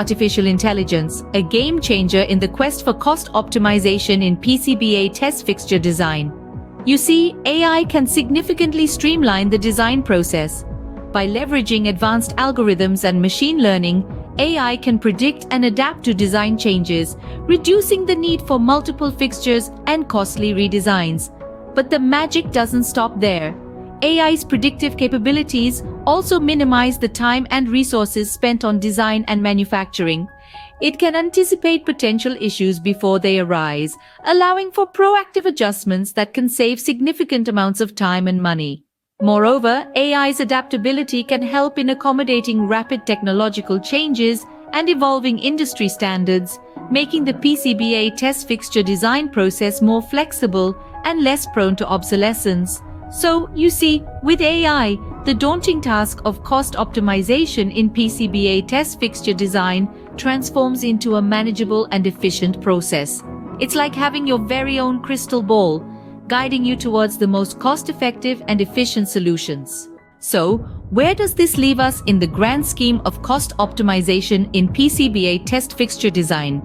artificial intelligence, a game changer in the quest for cost optimization in PCBA test fixture design. You see, AI can significantly streamline the design process. By leveraging advanced algorithms and machine learning, AI can predict and adapt to design changes, reducing the need for multiple fixtures and costly redesigns. But the magic doesn't stop there. AI's predictive capabilities also minimize the time and resources spent on design and manufacturing. It can anticipate potential issues before they arise, allowing for proactive adjustments that can save significant amounts of time and money. Moreover, AI's adaptability can help in accommodating rapid technological changes and evolving industry standards, making the PCBA test fixture design process more flexible and less prone to obsolescence. So, you see, with AI, the daunting task of cost optimization in PCBA test fixture design transforms into a manageable and efficient process. It's like having your very own crystal ball, guiding you towards the most cost-effective and efficient solutions. So, where does this leave us in the grand scheme of cost optimization in PCBA test fixture design?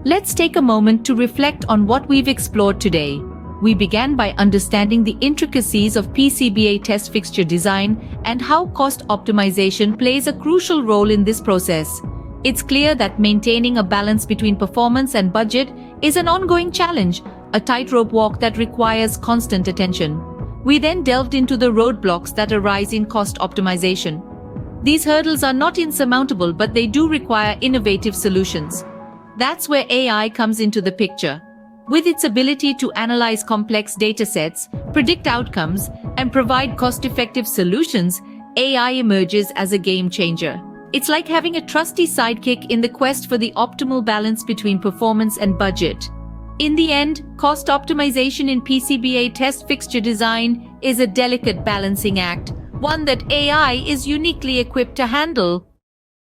Let's take a moment to reflect on what we've explored today. We began by understanding the intricacies of PCBA test fixture design and how cost optimization plays a crucial role in this process. It's clear that maintaining a balance between performance and budget is an ongoing challenge, a tightrope walk that requires constant attention. We then delved into the roadblocks that arise in cost optimization. These hurdles are not insurmountable, but they do require innovative solutions. That's where AI comes into the picture. With its ability to analyze complex datasets, predict outcomes, and provide cost-effective solutions, AI emerges as a game changer. It's like having a trusty sidekick in the quest for the optimal balance between performance and budget. In the end, cost optimization in PCBA test fixture design is a delicate balancing act, one that AI is uniquely equipped to handle.